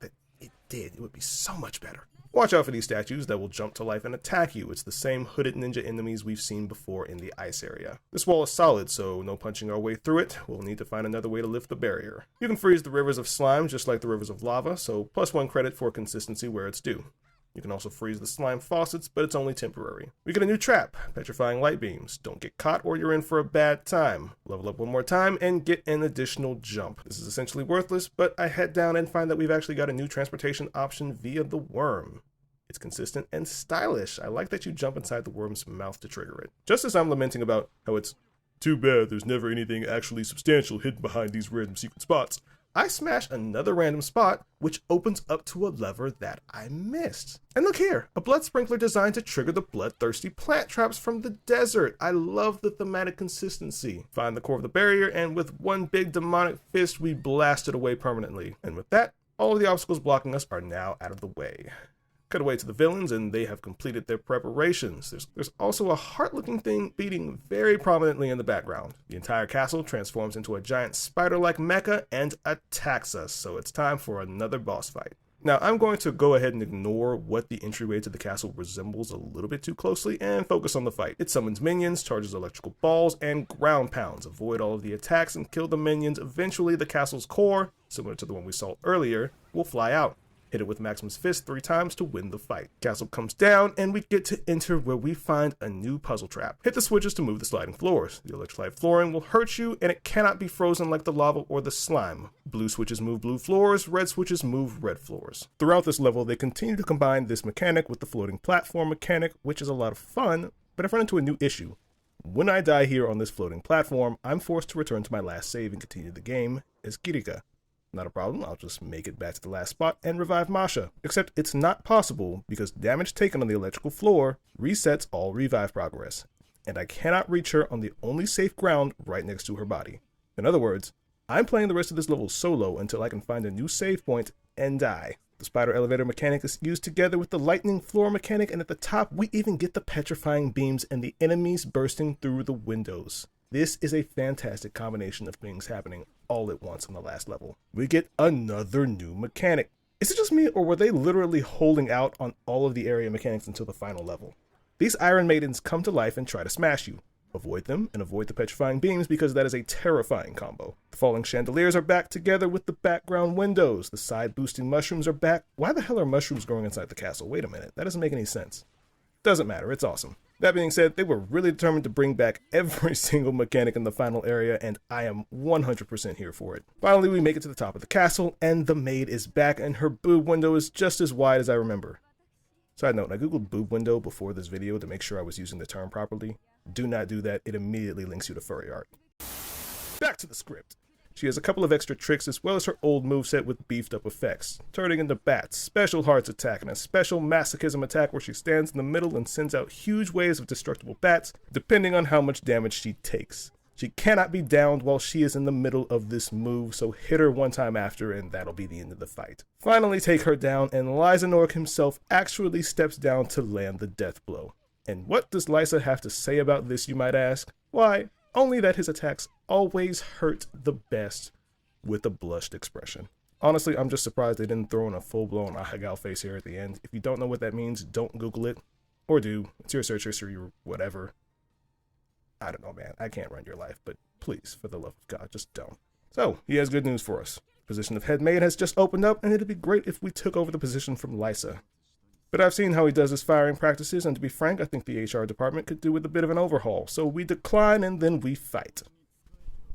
that it did. It would be so much better. Watch out for these statues that will jump to life and attack you. It's the same hooded ninja enemies we've seen before in the ice area. This wall is solid, so no punching our way through it. We'll need to find another way to lift the barrier. You can freeze the rivers of slime just like the rivers of lava, so +1 credit for consistency where it's due. You can also freeze the slime faucets, but it's only temporary. We get a new trap, petrifying light beams. Don't get caught or you're in for a bad time. Level up one more time and get an additional jump. This is essentially worthless, but I head down and find that we've actually got a new transportation option via the worm. It's consistent and stylish. I like that you jump inside the worm's mouth to trigger it. Just as I'm lamenting about how it's too bad there's never anything actually substantial hidden behind these random secret spots, I smash another random spot, which opens up to a lever that I missed. And look here, a blood sprinkler designed to trigger the bloodthirsty plant traps from the desert. I love the thematic consistency. Find the core of the barrier, and with one big demonic fist, we blast it away permanently. And with that, all of the obstacles blocking us are now out of the way. Cut away to the villains, and they have completed their preparations. There's also a heart-looking thing beating very prominently in the background. The entire castle transforms into a giant spider-like mecha and attacks us, so it's time for another boss fight. Now, I'm going to go ahead and ignore what the entryway to the castle resembles a little bit too closely and focus on the fight. It summons minions, charges electrical balls, and ground pounds. Avoid all of the attacks and kill the minions. Eventually, the castle's core, similar to the one we saw earlier, will fly out. Hit it with Maximus Fist 3 times to win the fight. Castle comes down, and we get to enter where we find a new puzzle trap. Hit the switches to move the sliding floors. The electrified flooring will hurt you, and it cannot be frozen like the lava or the slime. Blue switches move blue floors, red switches move red floors. Throughout this level, they continue to combine this mechanic with the floating platform mechanic, which is a lot of fun, but I've run into a new issue. When I die here on this floating platform, I'm forced to return to my last save and continue the game as Kirika. Not a problem, I'll just make it back to the last spot and revive Masha. Except it's not possible because damage taken on the electrical floor resets all revive progress, and I cannot reach her on the only safe ground right next to her body. In other words, I'm playing the rest of this level solo until I can find a new save point and die. The spider elevator mechanic is used together with the lightning floor mechanic, and at the top we even get the petrifying beams and the enemies bursting through the windows. This is a fantastic combination of things happening all at once on the last level. We get another new mechanic. Is it just me, or were they literally holding out on all of the area mechanics until the final level? These Iron Maidens come to life and try to smash you. Avoid them and avoid the petrifying beams because that is a terrifying combo. The falling chandeliers are back together with the background windows. The side boosting mushrooms are back. Why the hell are mushrooms growing inside the castle? Wait a minute, that doesn't make any sense. Doesn't matter, it's awesome. That being said, they were really determined to bring back every single mechanic in the final area, and I am 100% here for it. Finally, we make it to the top of the castle, and the maid is back, and her boob window is just as wide as I remember. Side note, I googled boob window before this video to make sure I was using the term properly. Do not do that, it immediately links you to furry art. Back to the script. She has a couple of extra tricks as well as her old moveset with beefed up effects. Turning into bats, special hearts attack, and a special masochism attack where she stands in the middle and sends out huge waves of destructible bats, depending on how much damage she takes. She cannot be downed while she is in the middle of this move, so hit her one time after and that'll be the end of the fight. Finally take her down, and Lysanorg himself actually steps down to land the death blow. And what does Lysa have to say about this, you might ask? Why, only that his attacks always hurt the best with a blushed expression. Honestly, I'm just surprised they didn't throw in a full-blown Ahegao face here at the end. If you don't know what that means, don't Google it. Or do. It's your search history or whatever. I don't know, man. I can't run your life, but please, for the love of God, just don't. So, he has good news for us. Position of head maid has just opened up, and it'd be great if we took over the position from Lysa. But I've seen how he does his firing practices, and to be frank, I think the HR department could do with a bit of an overhaul. So we decline, and then we fight.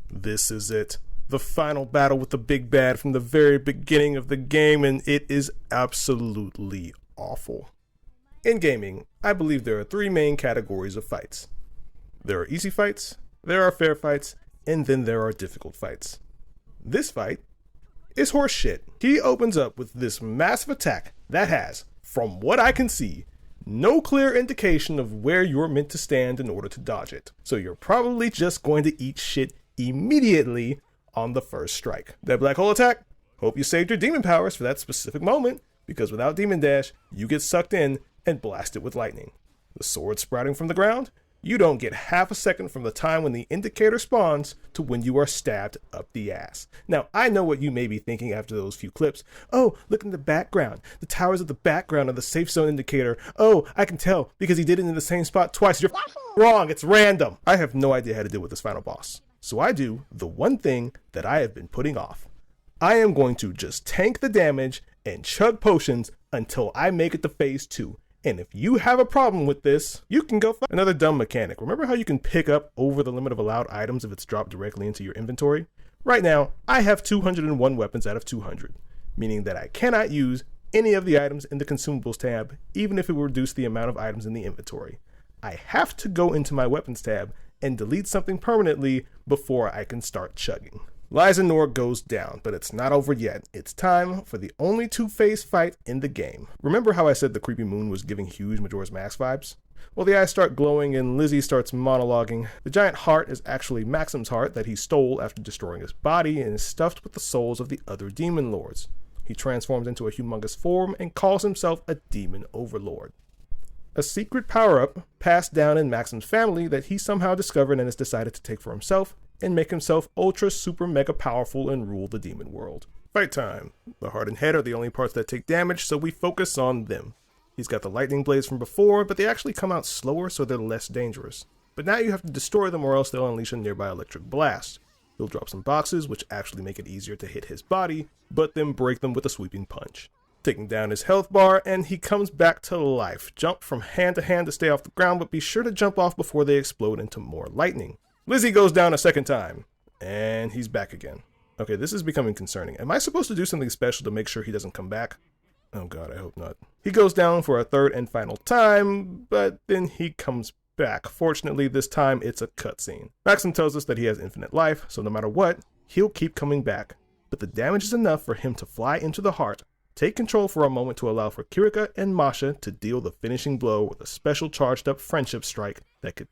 This is it. The final battle with the big bad from the very beginning of the game, and it is absolutely awful. In gaming, I believe there are three main categories of fights. There are easy fights, there are fair fights, and then there are difficult fights. This fight is horseshit. He opens up with this massive attack that has, from what I can see, no clear indication of where you're meant to stand in order to dodge it. So you're probably just going to eat shit immediately on the first strike. That black hole attack, hope you saved your demon powers for that specific moment, because without demon dash, you get sucked in and blasted with lightning. The sword sprouting from the ground, you don't get half a second from the time when the indicator spawns to when you are stabbed up the ass. Now, I know what you may be thinking after those few clips. Oh, look in the background. The towers of the background are the safe zone indicator. Oh, I can tell because he did it in the same spot twice. You're wrong. It's random. I have no idea how to deal with this final boss. So I do the one thing that I have been putting off. I am going to just tank the damage and chug potions until I make it to phase 2. And if you have a problem with this, you can go find another dumb mechanic. Remember how you can pick up over the limit of allowed items if it's dropped directly into your inventory? Right now, I have 201 weapons out of 200, meaning that I cannot use any of the items in the consumables tab, even if it would reduce the amount of items in the inventory. I have to go into my weapons tab and delete something permanently before I can start chugging. Lysanorg goes down, but it's not over yet. It's time for the only two-phase fight in the game. Remember how I said the creepy moon was giving huge Majora's Mask vibes? Well, the eyes start glowing and Lizzie starts monologuing. The giant heart is actually Maxim's heart that he stole after destroying his body and is stuffed with the souls of the other demon lords. He transforms into a humongous form and calls himself a demon overlord. A secret power-up passed down in Maxim's family that he somehow discovered and has decided to take for himself and make himself ultra super mega powerful and rule the demon world. Fight time. The heart and head are the only parts that take damage, so we focus on them. He's got the lightning blades from before, but they actually come out slower, so they're less dangerous. But now you have to destroy them or else they'll unleash a nearby electric blast. He'll drop some boxes, which actually make it easier to hit his body, but then break them with a sweeping punch. Taking down his health bar, and he comes back to life. Jump from hand to hand to stay off the ground, but be sure to jump off before they explode into more lightning. Lizzie goes down a second time, and he's back again. Okay, this is becoming concerning. Am I supposed to do something special to make sure he doesn't come back? Oh god, I hope not. He goes down for a third and final time, but then he comes back. Fortunately, this time it's a cutscene. Maxim tells us that he has infinite life, so no matter what, he'll keep coming back. But the damage is enough for him to fly into the heart, take control for a moment to allow for Kirika and Masha to deal the finishing blow with a special charged up friendship strike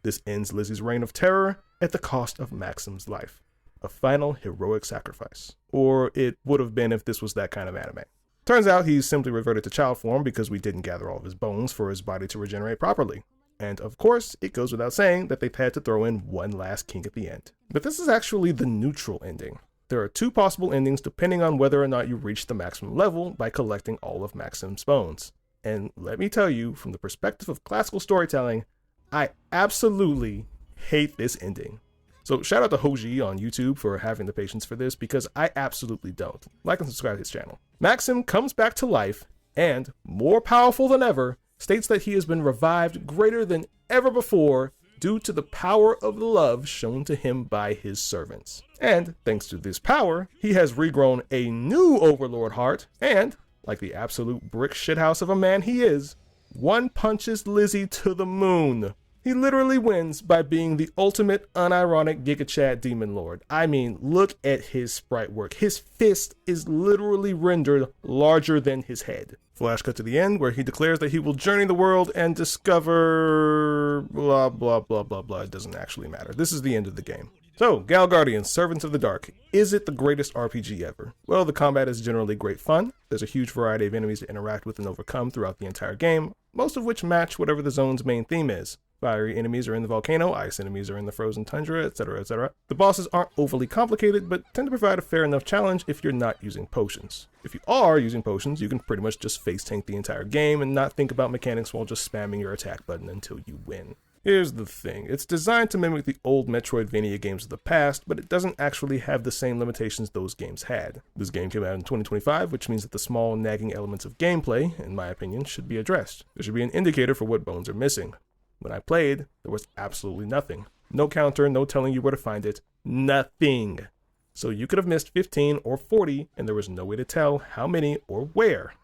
this ends Lizzie's reign of terror at the cost of Maxim's life. A final heroic sacrifice. Or it would have been if this was that kind of anime. Turns out he's simply reverted to child form because we didn't gather all of his bones for his body to regenerate properly. And of course, it goes without saying that they've had to throw in one last kink at the end. But this is actually the neutral ending. There are two possible endings depending on whether or not you reach the maximum level by collecting all of Maxim's bones. And let me tell you, from the perspective of classical storytelling, I absolutely hate this ending. So shout out to Hoji on YouTube for having the patience for this, because I absolutely don't. Like and subscribe to his channel. Maxim comes back to life and, more powerful than ever, states that he has been revived greater than ever before due to the power of love shown to him by his servants. And thanks to this power, he has regrown a new Overlord heart and, like the absolute brick shithouse of a man he is, one punches Lizzie to the moon. He literally wins by being the ultimate unironic Giga Chad Demon Lord. I mean, look at his sprite work. His fist is literally rendered larger than his head. Flash cut to the end where he declares that he will journey the world and discover blah blah blah blah blah. It doesn't actually matter. This is the end of the game. So, Gal Guardians, Servants of the Dark. Is it the greatest RPG ever? Well, the combat is generally great fun. There's a huge variety of enemies to interact with and overcome throughout the entire game, most of which match whatever the zone's main theme is. Fiery enemies are in the volcano, ice enemies are in the frozen tundra, etc, etc. The bosses aren't overly complicated, but tend to provide a fair enough challenge if you're not using potions. If you are using potions, you can pretty much just face tank the entire game and not think about mechanics while just spamming your attack button until you win. Here's the thing, it's designed to mimic the old Metroidvania games of the past, but it doesn't actually have the same limitations those games had. This game came out in 2025, which means that the small nagging elements of gameplay, in my opinion, should be addressed. There should be an indicator for what bones are missing. When I played, there was absolutely nothing. No counter, no telling you where to find it. Nothing. So you could have missed 15 or 40, and there was no way to tell how many or where.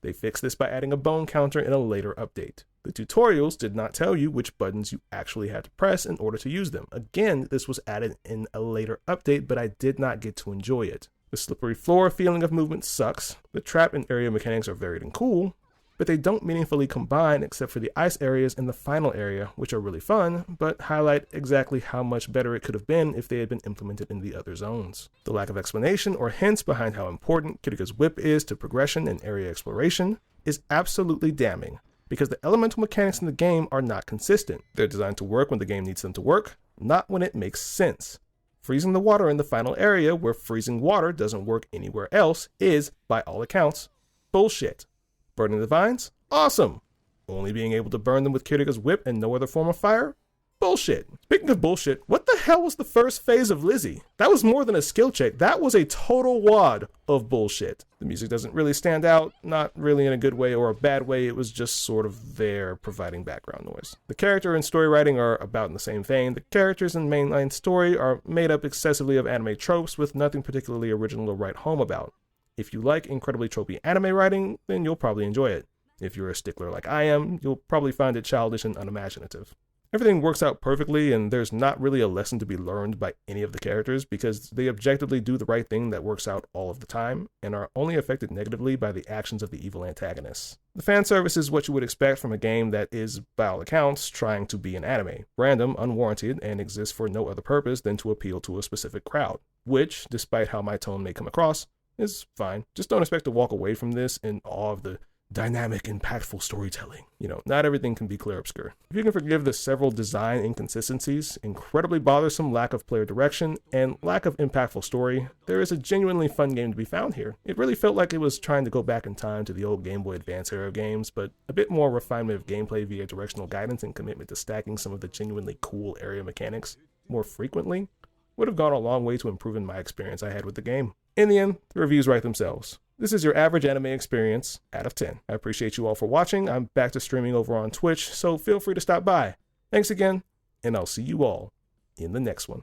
They fixed this by adding a bone counter in a later update. The tutorials did not tell you which buttons you actually had to press in order to use them. Again, this was added in a later update, but I did not get to enjoy it. The slippery floor feeling of movement sucks. The trap and area mechanics are varied and cool, but they don't meaningfully combine except for the ice areas and the final area, which are really fun, but highlight exactly how much better it could have been if they had been implemented in the other zones. The lack of explanation or hints behind how important Kirika's whip is to progression and area exploration is absolutely damning, because the elemental mechanics in the game are not consistent. They're designed to work when the game needs them to work, not when it makes sense. Freezing the water in the final area where freezing water doesn't work anywhere else is, by all accounts, bullshit. Burning the vines? Awesome! Only being able to burn them with Kirika's whip and no other form of fire? Bullshit. Speaking of bullshit, what the hell was the first phase of Lizzie? That was more than a skill check. That was a total wad of bullshit. The music doesn't really stand out, not really in a good way or a bad way. It was just sort of there providing background noise. The character and story writing are about in the same vein. The characters in mainline story are made up excessively of anime tropes with nothing particularly original to write home about. If you like incredibly tropey anime writing, then you'll probably enjoy it. If you're a stickler like I am, you'll probably find it childish and unimaginative. Everything works out perfectly, and there's not really a lesson to be learned by any of the characters because they objectively do the right thing that works out all of the time, and are only affected negatively by the actions of the evil antagonists. The fan service is what you would expect from a game that is, by all accounts, trying to be an anime. Random, unwarranted, and exists for no other purpose than to appeal to a specific crowd, which, despite how my tone may come across, is fine. Just don't expect to walk away from this in awe of the dynamic, impactful storytelling. Not everything can be clear obscure. If you can forgive the several design inconsistencies, incredibly bothersome lack of player direction, and lack of impactful story, there is a genuinely fun game to be found here. It really felt like it was trying to go back in time to the old Game Boy Advance era games, but a bit more refinement of gameplay via directional guidance and commitment to stacking some of the genuinely cool area mechanics more frequently would have gone a long way to improving my experience I had with the game. In the end, the reviews write themselves. This is your average anime experience out of 10. I appreciate you all for watching. I'm back to streaming over on Twitch, so feel free to stop by. Thanks again, and I'll see you all in the next one.